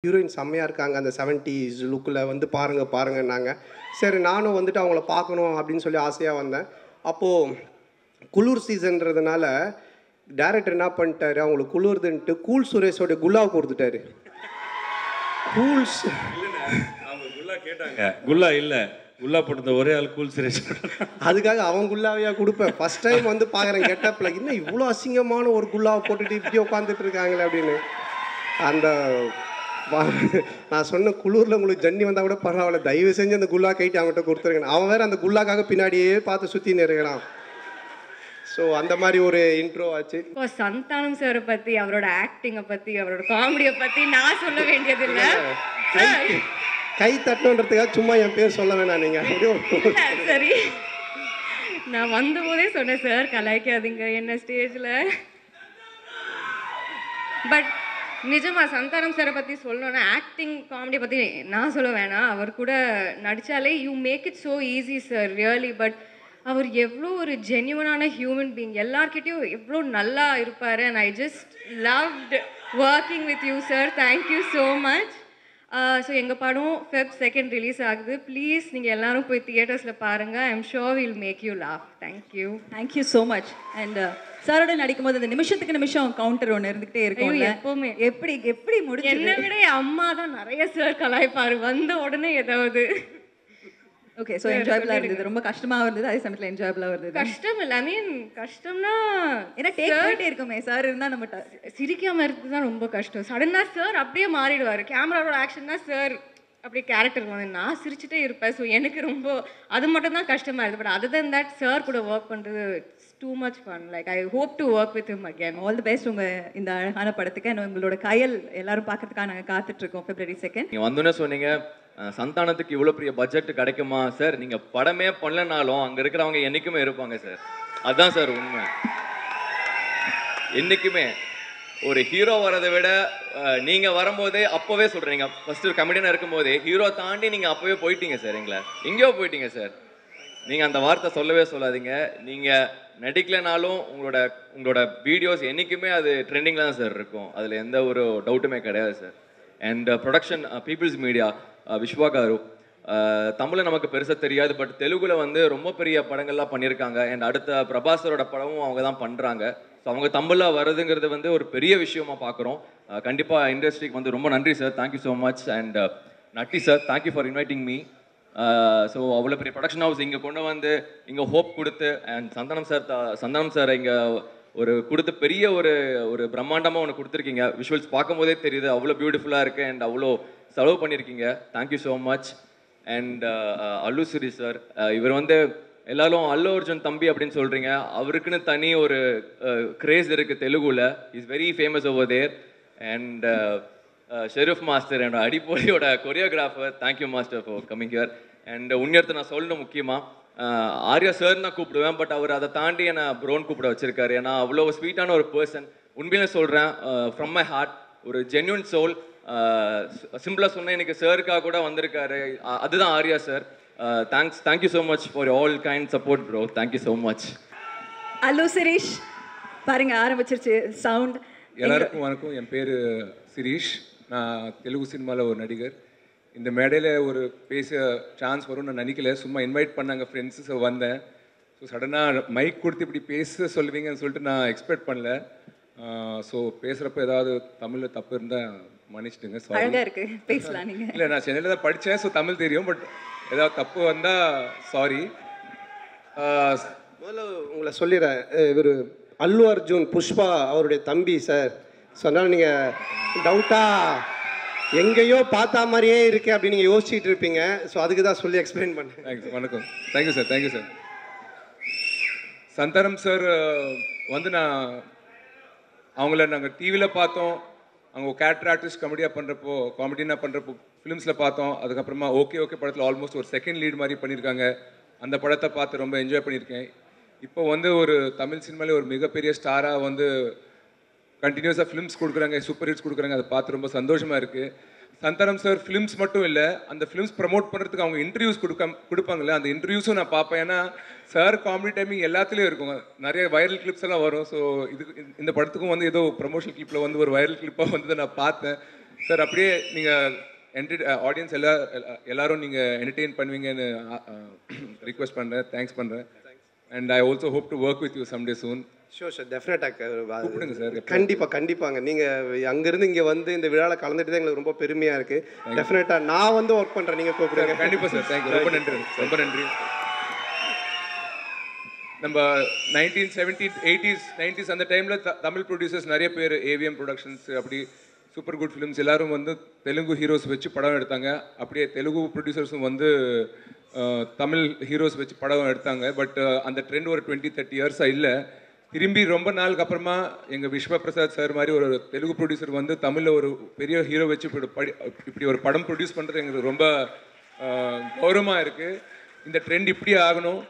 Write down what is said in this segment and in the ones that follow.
Heroine செம்மையாக இருக்காங்க அந்த 70s லுக்கில் வந்து பாருங்கன்னாங்க. சரி நானும் வந்துட்டு அவங்கள பார்க்கணும் அப்படின்னு சொல்லி ஆசையாக வந்தேன். அப்போது குளிர் சீசன்றதுனால டைரக்டர் என்ன பண்ணிட்டாரு, அவங்களுக்கு குளிர்துன்ட்டு கூல் சுரேஷோட குல்லாவை கொடுத்துட்டாரு. கூல்ஸ் அவங்க குல்லா கேட்டாங்க, குல்லா இல்லை, குல்லா போட்டது ஒரே ஆள் கூல் சுரேஷ். அதுக்காக அவன் குல்லாவையாக கொடுப்பேன். ஃபஸ்ட் டைம் வந்து பார்க்குறேன் கெட்டப்பில், இன்னும் இவ்வளோ அசிங்கமான ஒரு குல்லாவை போட்டுட்டு இப்படி உட்காந்துட்டு இருக்காங்களே அப்படின்னு. அந்த நான் சொன்ன குளூரில் உங்களுக்கு ஜன்னி வந்தால் கூட பரவாயில்ல, தயவு செஞ்சு அந்த குல்லா கைட்டு அவங்ககிட்ட கொடுத்துருங்க. அவன் வேறு அந்த குல்லாக்காக பின்னாடியே பார்த்து சுற்றின்னு இருக்கிறான். ஸோ அந்த மாதிரி ஒரு இன்ட்ரோ ஆச்சு. இப்போ சந்தானம் சாரை பற்றி, அவரோட ஆக்டிங்கை பற்றி, அவரோட காமெடியை பற்றி நான் சொல்ல வேண்டியதில்லை. கை தட்டணுன்றதுக்காக சும்மா என் பேர் சொல்ல வேணாம் நீங்கள். சரி, நான் வந்தபோதே சொன்னேன் சார் கலாய்க்காதீங்க என்ன ஸ்டேஜில். பட் நிஜமா சந்தானம் சாரை பற்றி சொல்லணும்னா ஆக்டிங் காமெடியை பற்றி நான் சொல்ல வேணாம். அவர் கூட நடித்தாலே you make it so easy sir really. But அவர் எவ்வளோ ஒரு ஜென்யூனான ஹியூமன் பீயிங், எல்லார்கிட்டையும் எவ்வளோ நல்லா இருப்பார். And I just loved working with you sir. Thank you so much. So எங்கள் படம் Feb 2 ரிலீஸ் ஆகுது. ப்ளீஸ் நீங்கள் எல்லாரும் போய் தியேட்டர்ஸில் பாருங்கள். I am sure will make you laugh. Thank you. Thank you so much. And சாரோட நடிக்கும் போது அந்த நிமிஷத்துக்கு நிமிஷம் கவுண்டர் ஒன்று இருந்துகிட்டே இருக்கும் எப்போவுமே. எப்படி முடிஞ்சு என்னை விட என் அம்மா தான் நிறைய சார் கலாய்ப்பார் வந்த உடனே ஏதாவது. ஓகே, ஸோ என்ஜாயபிளாக இருந்தது, ரொம்ப கஷ்டமாக இருந்தது, அதே சமயத்தில் என்ஜாயபிளாக இருந்தது. கஷ்டம் இல்லை, ஐ மீன் கஷ்டம்னா ஏன்னா டேக் போயிட்டே இருக்குமே சார் இருந்தால் நம்ம சிரிக்காமல் இருக்கிறது தான் ரொம்ப கஷ்டம். சடனாக சார் அப்படியே மாறிடுவார். கேமராவோட ஆக்ஷன் தான் சார் அப்படியே கேரக்டர் வந்து நான் சிரிச்சுட்டே இருப்பேன். ஸோ எனக்கு ரொம்ப அது மட்டும் தான் கஷ்டமாக இருக்குது. But other then that sir கூட ஒர்க் பண்ணுறது it's too much fun. Like I hope to work with him again. All the best உங்கள் இந்த அழகான படத்துக்கு. அண்ட் உங்களோட கையல் எல்லாரும் பார்க்கறதுக்காக நாங்கள் காத்துட்ருக்கோம் February 2. நீங்கள் வந்தோன்னே சொன்னீங்க சந்தானத்துக்கு இவ்வளோ பெரிய பட்ஜெட் கிடைக்குமா சார்? நீங்கள் படமே பண்ணலனாலும் அங்கே இருக்கிறவங்க என்றைக்குமே இருப்பாங்க சார். அதுதான் சார் உண்மை. என்றைக்குமே ஒரு ஹீரோ வரதை விட நீங்கள் வரும்போதே அப்போவே சொல்கிறீங்க, ஃபஸ்ட்டு கமெடியனாக இருக்கும்போதே ஹீரோ தாண்டி நீங்கள் அப்போவே போயிட்டீங்க சார். எங்கேயோ போயிட்டீங்க சார். நீங்கள் அந்த வார்த்தை சொல்லவே சொல்லாதீங்க. நீங்கள் நடிக்கலைனாலும் உங்களோட வீடியோஸ் என்றைக்குமே அது ட்ரெண்டிங்கில் தான் சார் இருக்கும். அதில் எந்த ஒரு டவுட்டுமே கிடையாது sir. And production People's Media Viswa garu தமிழில் நமக்கு பெருசாக தெரியாது, பட் தெலுங்குல வந்து ரொம்ப பெரிய படங்கள்லாம் பண்ணியிருக்காங்க. அண்ட் அடுத்த பிரபாஸரோட படமும் அவங்க தான் பண்ணுறாங்க. ஸோ அவங்க தமிழில் வருதுங்கிறது வந்து ஒரு பெரிய விஷயமா பார்க்குறோம். கண்டிப்பாக இண்டஸ்ட்ரிக்கு வந்து ரொம்ப நன்றி sir. Thank you so much. And Natty sir, thank you for inviting me. So அவ்வளோ பெரிய ப்ரொடக்ஷன் ஹவுஸ் இங்கே கொண்டு வந்து இங்கே ஹோப் கொடுத்து, அண்ட் சந்தானம் சார் இங்கே ஒரு கொடுத்து பெரிய ஒரு பிரம்மாண்டமாக ஒன்று கொடுத்துருக்கீங்க. விஷுவல்ஸ் பார்க்கும்போதே தெரியுது அவ்வளோ பியூட்டிஃபுல்லாக இருக்குது. அண்ட் அவ்வளோ செலவு பண்ணியிருக்கீங்க. Thank you so much. And Allu Siri sir, இவர் வந்து எல்லாரும் அல்லு அர்ஜுன் தம்பி அப்படின்னு சொல்கிறீங்க. அவருக்குன்னு தனி ஒரு கிரேஸ் இருக்குது தெலுங்குல. Is very famous over there. And Sherif master என்னோட அடிப்பொலியோட choreographer, thank you master for coming here. And உண்மையத்தை நான் சொல்லணும், முக்கியமாக ஆர்யா சார் நான் கூப்பிடுவேன், பட் அவர் அதை தாண்டி என்னை ப்ரோன் கூப்பிட வச்சிருக்காரு. ஏன்னா அவ்வளோ ஸ்வீட்டான ஒரு பர்சன். உண்மையிலே சொல்கிறேன், ஃப்ரம் மை ஹார்ட், ஒரு ஜென்யூன் சோல். சிம்பிளாக சொன்னேன், எனக்கு சாருக்காக கூட வந்திருக்காரு. அதுதான் Arya sir. Thank you so much for all kind support bro. Thank you so much. Hello Shirish, பாருங்க ஆரம்பிச்சிருச்சு சவுண்ட். எல்லாருக்கும் வணக்கம். என் பேர் சிரீஷ். நான் தெலுங்கு சினிமாவில் ஒரு நடிகர். இந்த மேடையில் ஒரு பேச சான்ஸ் வரும்னு நான் நினைக்கல. சும்மா இன்வைட் பண்ணாங்க ஃப்ரெண்ட்ஸு. ஸோ வந்தேன். ஸோ சடனாக மைக் கொடுத்து இப்படி பேச சொல்லுவீங்கன்னு சொல்லிட்டு நான் எக்ஸ்பெக்ட் பண்ணல. ஸோ பேசுகிறப்ப ஏதாவது தமிழில் தப்பு இருந்தால் மன்னிச்சிடுங்க. அழகாக இருக்கு, பேசலாம் நீங்கள். இல்லை, நான் சென்னையில் தான் படித்தேன். ஸோ தமிழ் தெரியும். பட் ஏதாவது தப்பு வந்தால் சாரி. முதல்ல உங்களை சொல்லிடுறேன், இவர் அல்லு அர்ஜுன் புஷ்பா அவருடைய தம்பி சார். ஸோ அதனால் நீங்கள் டவுட்டாக எங்கேயோ பார்த்தா மாதிரியே இருக்கு அப்படின்னு நீங்கள் யோசிச்சுட்டு இருப்பீங்க. ஸோ அதுக்கு தான் சொல்லி எக்ஸ்பிளைன் பண்ணேன். தேங்க்ஸ். வணக்கம். Thank you sir. Thank you sir. Santhanam sir வந்து அவங்கள நாங்கள் டிவியில் பார்த்தோம். அவங்க கேரக்டர் ஆர்டிஸ்ட் காமெடினா பண்ணுறப்போ ஃபிலிம்ஸில் பார்த்தோம். அதுக்கப்புறமா ஓகே படத்தில் ஆல்மோஸ்ட் ஒரு செகண்ட் லீட் மாதிரி பண்ணியிருக்காங்க. அந்த படத்தை பார்த்து ரொம்ப என்ஜாய் பண்ணியிருக்கேன். இப்போ வந்து ஒரு தமிழ் சினிமாவில் ஒரு மிகப்பெரிய ஸ்டாராக வந்து கண்டினியூஸாக ஃபிலிம்ஸ் கொடுக்குறாங்க, சூப்பர் ஹிட்ஸ் கொடுக்குறாங்க. அதை பார்த்து ரொம்ப சந்தோஷமாக இருக்குது. சந்தானம் சார் ஃபிலிம்ஸ் மட்டும் இல்லை, அந்த ஃபிலிம்ஸ் ப்ரமோட் பண்ணுறதுக்கு அவங்க இன்டர்வியூஸ் கொடுப்பாங்கல்ல, அந்த இன்டர்வியூஸும் நான் பார்ப்பேன். ஏன்னா சார் காமெடி டைமிங் எல்லாத்துலேயும் இருக்கும். நிறைய வைரல் கிளிப்ஸ் எல்லாம் வரும். ஸோ இந்த படத்துக்கும் வந்து ஏதோ ப்ரமோஷன் கிளிப்பில் வந்து ஒரு வைரல் கிளிப்பாக வந்து நான் பார்த்தேன். சார் அப்படியே நீங்கள் ஆடியன்ஸ் எல்லாரும் நீங்கள் என்டர்டெயின் பண்ணுவீங்கன்னு ரிக்வெஸ்ட் பண்ணுறேன், தேங்க்ஸ் பண்ணுறேன். And I also hope to work with you someday soon. Sure sir, டெஃபினட்டாக கூப்பிடுங்க சார். கண்டிப்பாங்க. நீங்கள் அங்கேருந்து இங்கே வந்து இந்த விழாவில் கலந்துட்டு தான் எங்களுக்கு ரொம்ப பெருமையாக இருக்குது. டெஃபினட்டாக நான் வந்து ஒர்க் பண்ணுறேன், நீங்கள் கூப்பிடுங்க. கண்டிப்பாக சார், தேங்க்யூ, ரொம்ப நன்றி, ரொம்ப நன்றி. நம்ம 1970s 80s 90s அந்த டைமில் தமிழ் ப்ரொடியூசர்ஸ் நிறைய பேர், ஏவிஎம் ப்ரொடக்ஷன்ஸ், அப்படி சூப்பர் குட் ஃபிலிம்ஸ் எல்லாரும் வந்து தெலுங்கு ஹீரோஸ் வச்சு படம் எடுத்தாங்க. அப்படியே தெலுங்கு ப்ரொடியூசர்ஸும் வந்து தமிழ் ஹீரோஸ் வச்சு படம் எடுத்தாங்க. பட் அந்த ட்ரெண்ட் ஒரு 20-30 இயர்ஸாக இல்லை. திரும்பி ரொம்ப நாளுக்கு அப்புறமா எங்கள் விஸ்வபிரசாத் சார் மாதிரி ஒரு தெலுங்கு ப்ரொடியூசர் வந்து தமிழில் ஒரு பெரிய ஹீரோ வச்சு இப்படி ஒரு படம் ப்ரொடியூஸ் பண்ணுறது எங்களுக்கு ரொம்ப கௌரவமாக இருக்குது. இந்த ட்ரெண்ட் இப்படி ஆகணும்,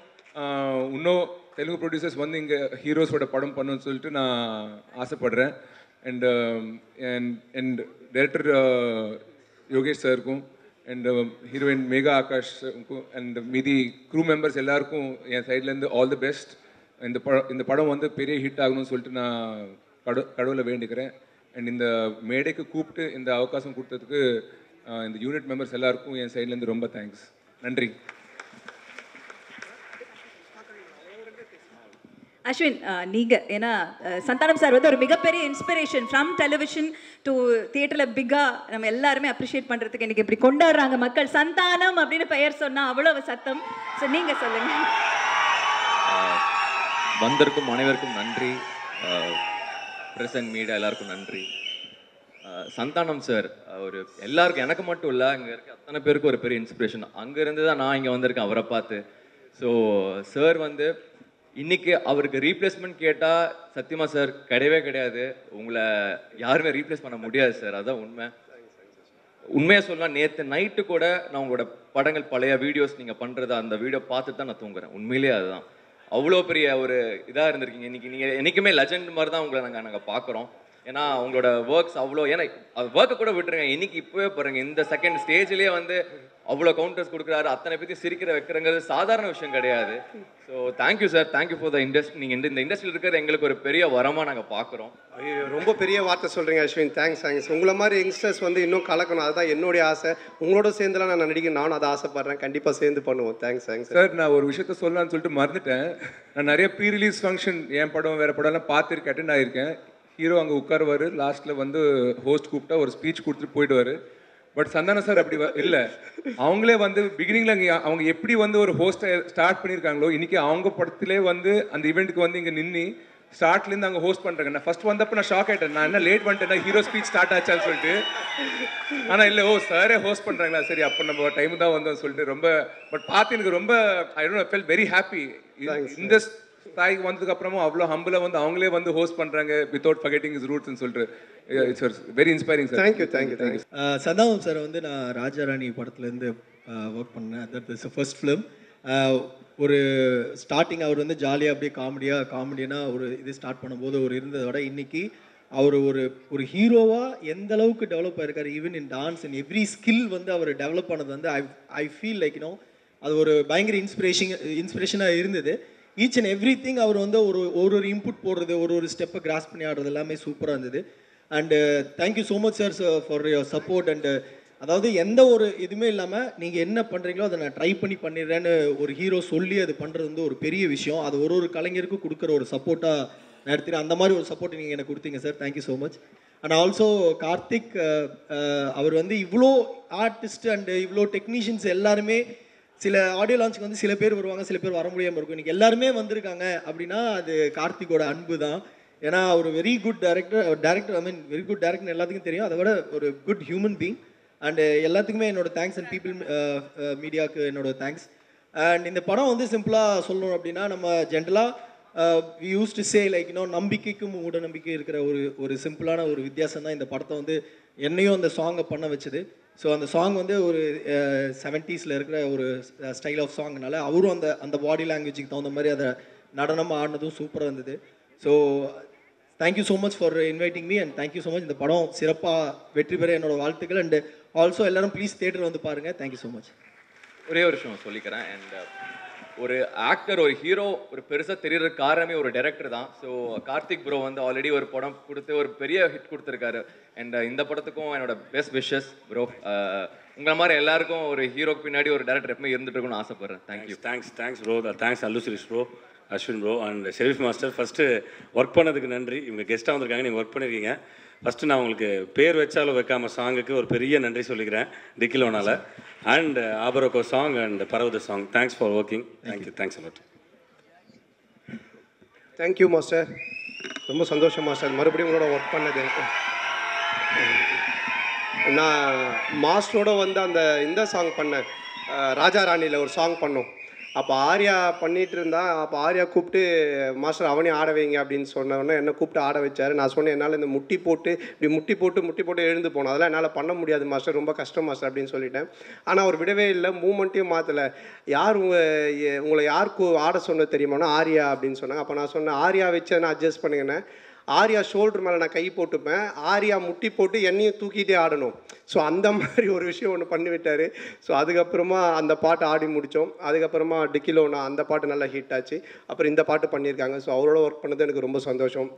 இன்னும் தெலுங்கு ப்ரொடியூசர்ஸ் வந்து இங்கே ஹீரோஸோட படம் பண்ணணும்னு சொல்லிட்டு நான் ஆசைப்படுறேன். அண்ட் டைரக்டர் யோகேஷ் சாருக்கும் அண்ட் ஹீரோயின் மேகா ஆகாஷ்க்கும் அண்ட் மீதி க்ரூ மெம்பர்ஸ் எல்லாருக்கும் என் சைட்லேருந்து ஆல் தி பெஸ்ட். இந்த படம் வந்து பெரிய ஹிட் ஆகணும்னு சொல்லிட்டு நான் கடவுளை வேண்டிக்கிறேன். அண்ட் இந்த மேடைக்கு கூப்பிட்டு இந்த அவகாசம் கொடுத்ததுக்கு இந்த யூனிட் மெம்பர்ஸ் எல்லாருக்கும் என் சைட்லேருந்து ரொம்ப தேங்க்ஸ். நன்றி. அஸ்வின், நீங்கள் ஏன்னா சந்தானம் சார் வந்து ஒரு மிகப்பெரிய இன்ஸ்பிரேஷன். ஃப்ரம் டெலிவிஷன் டு தியேட்டரில் பிக்காக நம்ம எல்லாருமே அப்ரிஷியேட் பண்ணுறதுக்கு இன்றைக்கி இப்படி கொண்டாடுறாங்க மக்கள். சந்தானம் அப்படின்னு பெயர் சொன்னால் அவ்வளோ சத்தம். ஸோ நீங்கள் சொல்லுங்கள். வந்திருக்கும் அனைவருக்கும் நன்றி, பிரசன்ட் மீடியா எல்லாருக்கும் நன்றி. சந்தானம் சார் ஒரு எல்லாருக்கும், எனக்கு மட்டும் இல்லை, அங்கே இருக்க அத்தனை பேருக்கு ஒரு பெரிய இன்ஸ்பிரேஷன். அங்கேருந்து தான் நான் இங்கே வந்திருக்கேன் அவரை பார்த்து. ஸோ சார் வந்து இன்னைக்கு அவருக்கு ரீப்ளேஸ்மெண்ட் கேட்டால் சத்தியமாக சார் கிடையவே கிடையாது. உங்களை யாருமே ரீப்ளேஸ் பண்ண முடியாது சார், அதுதான் உண்மை. உண்மையாக சொல்லலாம், நேற்று நைட்டு கூட நான் உங்களோட படங்கள் பழைய வீடியோஸ் நீங்கள் பண்ணுறது அந்த வீடியோ பார்த்துட்டு தான் நான் தூங்குறேன். உண்மையிலேயே அதுதான் அவ்வளோ பெரிய ஒரு இதாக இருந்திருக்கீங்க. இன்றைக்கி நீங்கள் என்றைக்குமே லெஜண்ட் மாதிரி தான் உங்களை நாங்கள் பார்க்குறோம். ஏன்னா உங்களோட ஒர்க்ஸ் அவ்வளோ, ஏன்னா அது ஒர்க்கை கூட விட்டுருங்க, இன்றைக்கி இப்போவே பாருங்கள் இந்த செகண்ட் ஸ்டேஜ்லேயே வந்து அவ்வளோ கவுண்டர்ஸ் கொடுக்குறாரு, அத்தனை பேர்த்தி சிரிக்கிற வைக்கிறங்கிறது சாதாரண விஷயம் கிடையாது. So thank you sir, thank you for the industry. நீங்கள் இந்த இண்டஸ்ட்ரியில் இருக்கிறது எங்களுக்கு ஒரு பெரிய வரமாக நாங்கள் பார்க்குறோம். ஐயோ, ரொம்ப பெரிய வார்த்தை சொல்கிறீங்க அஸ்வின், தேங்க்ஸ். உங்களை மாதிரி யங்ஸ்டர்ஸ் வந்து இன்னும் கலக்கணும், அதுதான் என்னுடைய ஆசை. உங்களோட சேர்ந்துலாம் நான் நடிக்க நானும் அதை ஆசைப்படுறேன். கண்டிப்பாக சேர்ந்து பண்ணுவோம். Thanks sir. நான் ஒரு விஷயத்த சொல்லலாம்னு சொல்லிட்டு மறந்துட்டேன். நான் நிறைய ப்ரீ ரிலீஸ் ஃபங்க்ஷன் என் படம் வேறு படம்லாம் பார்த்துருக்கு, அட்டெண்ட் ஆகியிருக்கேன். ஹீரோ அங்கே உட்காருவார், லாஸ்ட்டில் வந்து ஹோஸ்ட் கூப்பிட்டா ஒரு ஸ்பீச் கொடுத்துட்டு போயிடுவார். பட் சந்தானம் சார் அப்படி இல்லை. அவங்களே வந்து பிகினிங்கில் அவங்க எப்படி வந்து ஒரு ஹோஸ்ட்டை ஸ்டார்ட் பண்ணியிருக்காங்களோ, இன்றைக்கி அவங்க படத்திலே வந்து அந்த ஈவெண்ட்டுக்கு வந்து இங்கே நின்று ஸ்டார்ட்லேருந்து அங்கே ஹோஸ்ட் பண்ணுறாங்க. நான் ஃபஸ்ட் வந்தப்போ நான் ஷாக் ஆகிட்டேன், நான் என்ன லேட் பண்ணிட்டேன்னா ஹீரோ ஸ்பீச் ஸ்டார்ட் ஆச்சான்னு சொல்லிட்டு. ஆனால் இல்லை, ஓ சாரே ஹோஸ்ட் பண்ணுறாங்களா, சரி அப்போ நம்ம டைம் தான் வந்தோம்னு சொல்லிட்டு ரொம்ப. பட் பார்த்து எனக்கு ரொம்ப ஐ ஃபெல் வெரி ஹாப்பி. இந்த ஸ்தாய்க்கு வந்ததுக்கு அப்புறமும் அவ்வளோ ஹம்பிளாக வந்து அவங்களே வந்து ஹோஸ்ட் பண்ணுறாங்க வித்தவுட் ஃபர்கெட்டிங் இஸ் ரூட்ஸ்னு சொல்லிட்டு. It's very inspiring sir. Thank you. Santhanam sir வந்து நான் ராஜாராணி படத்துலேருந்து ஒர்க் பண்ணேன். That is first film. ஒரு ஸ்டார்டிங் அவர் வந்து ஜாலியாக அப்படியே காமெடியாக ஒரு இது ஸ்டார்ட் பண்ணும்போது ஒரு இருந்ததை விட இன்றைக்கி அவர் ஒரு ஹீரோவாக எந்த அளவுக்கு டெவலப் ஆகிருக்காரு. Even in dance in every skill வந்து அவர் டெவலப் பண்ணது வந்து ஐ ஃபீல் லைக் அது ஒரு பயங்கர இன்ஸ்பிரேஷனாக இருந்தது. ஈச் அண்ட் எவ்ரி திங் அவர் வந்து ஒரு இன்புட் போடுறது, ஒரு ஸ்டெப்பை கிராஸ் பண்ணி ஆடுறது எல்லாமே சூப்பராக இருந்தது. And thank you so much sir for your support. And அதாவது எந்த ஒரு இதுவுமே இல்லாமல் நீங்கள் என்ன பண்ணுறீங்களோ அதை நான் ட்ரை பண்ணிடுறேன்னு ஒரு ஹீரோ சொல்லி அது பண்ணுறது வந்து ஒரு பெரிய விஷயம். அது ஒரு கலைஞருக்கும் கொடுக்குற ஒரு சப்போர்ட்டாக நான் எடுத்துகிறேன். அந்த மாதிரி ஒரு சப்போர்ட் நீங்கள் எனக்கு கொடுத்தீங்க sir, thank you so much. And also Karthik, அவர் வந்து இவ்வளோ ஆர்டிஸ்ட் அண்டு இவ்வளோ டெக்னீஷியன்ஸ் எல்லாருமே சில ஆடியோ லான்ச்சுக்கு வந்து சில பேர் வருவாங்க, சில பேர் வர முடியாமல் இருக்கும். இன்றைக்கி எல்லாருமே வந்திருக்காங்க அப்படின்னா அது கார்த்திகோட அன்பு தான். ஏன்னா ஒரு வெரி குட் டேரக்டர் ஐ மீன் வெரி குட் டேரக்டர் எல்லாத்துக்கும் தெரியும். அதை விட ஒரு குட் ஹியூமன் பீங். அண்டு எல்லாத்துக்குமே என்னோடய தேங்க்ஸ். அண்ட் பீப்புள் மீடியாவுக்கு என்னோடய தேங்க்ஸ். அண்ட் இந்த படம் வந்து சிம்பிளாக சொல்லணும் அப்படின்னா, நம்ம ஜென்ரலாக we use to say like நம்பிக்கைக்கும் மூட நம்பிக்கை இருக்கிற ஒரு சிம்பிளான ஒரு வித்தியாசம் தான் இந்த படத்தை வந்து என்னையும் அந்த சாங்கை பண்ண வச்சுது. ஸோ அந்த சாங் வந்து ஒரு 70s இருக்கிற ஒரு ஸ்டைல் ஆஃப் சாங்னால அவரும் அந்த பாடி லாங்குவேஜுக்கு தகுந்த மாதிரி அதை நடனமாக ஆடினதும் சூப்பராக இருந்தது. So thank you so much for inviting me and thank you so much. இந்த படம் சிறப்பாக வெற்றி பெற என்னோட வாழ்த்துக்கள். அண்ட் ஆல்சோ எல்லாரும் ப்ளீஸ் தியேட்டர் வந்து பாருங்கள். Thank you so much. ஒரே ஒரு விஷயம் சொல்லிக்கிறேன். அண்ட் ஒரு ஆக்டர் ஒரு ஹீரோ ஒரு பெருசாக தெரியற காரணமே ஒரு டைரக்டர் தான். ஸோ கார்த்திக் ப்ரோ வந்து ஆல்ரெடி ஒரு படம் கொடுத்து ஒரு பெரிய ஹிட் கொடுத்துருக்காரு. அண்ட் இந்த படத்துக்கும் என்னோட பெஸ்ட் விஷஸ் ப்ரோ. உங்களை மாதிரி எல்லாருக்கும் ஒரு ஹீரோக்கு பின்னாடி ஒரு டேரக்டர் எப்பவுமே இருந்துட்டு இருக்கும்னு ஆசைப்படுறேன். Thank you. Thanks bro. Thanks Allu Suresh bro, Ashwin bro and Sherif master. First work பண்ணதுக்கு நன்றி. இவங்க கெஸ்ட்டாக வந்திருக்காங்க, நீங்கள் ஒர்க் பண்ணியிருக்கீங்க. ஃபஸ்ட்டு நான் உங்களுக்கு பேர் வச்சாலும் வைக்காம சாங்குக்கு ஒரு பெரிய நன்றி சொல்லிக்கிறேன் டிக்கிலோனால. அண்ட் ஆபரோக்கோ சாங் அண்ட் பரவத song. Thanks for working. Thanks a lot. Thank you master. ரொம்ப சந்தோஷம் மாஸ்டர் மறுபடியும் உங்களோட ஒர்க் பண்ணது. நான் மாஸ்டரோட வந்து அந்த இந்த சாங் பண்ணேன், ராஜா ராணியில் ஒரு சாங் பண்ணோம். அப்போ ஆர்யா பண்ணிகிட்டு இருந்தா, அப்போ ஆர்யா கூப்பிட்டு மாஸ்டர் அவனையும் ஆட வைங்க அப்படின்னு சொன்னோன்னே என்னை கூப்பிட்டு ஆட வச்சார். நான் சொன்னேன் என்னால் இந்த முட்டி போட்டு எழுந்து போனோம், அதெல்லாம் என்னால் பண்ண முடியாது மாஸ்டர், ரொம்ப கஷ்டம் மாஸ்டர் அப்படின்னு சொல்லிட்டேன். ஆனால் அவர் விடவே இல்லை, மூமெண்ட்டையும் மாற்றலை. உங்களை யாருக்கு ஆட சொன்னது தெரியுமானா ஆர்யா அப்படின்னு சொன்னாங்க. அப்போ நான் சொன்னேன் ஆர்யா வச்சு நான் அட்ஜஸ்ட் பண்ணிக்கினேன். ஆர்யா ஷோல்டர் மேலே நான் கை போட்டுப்பேன், ஆர்யா முட்டி போட்டு என்னையும் தூக்கிட்டே ஆடணும். ஸோ அந்த மாதிரி ஒரு விஷயம் ஒன்று பண்ணிவிட்டார். ஸோ அதுக்கப்புறமா அந்த பாட்டு ஆடி முடித்தோம். அதுக்கப்புறமா டிக்கிலோனா அந்த பாட்டு நல்லா ஹிட் ஆச்சு. அப்புறம் இந்த பாட்டு பண்ணியிருக்காங்க. ஸோ அவரோட ஒர்க் பண்ணது எனக்கு ரொம்ப சந்தோஷம்.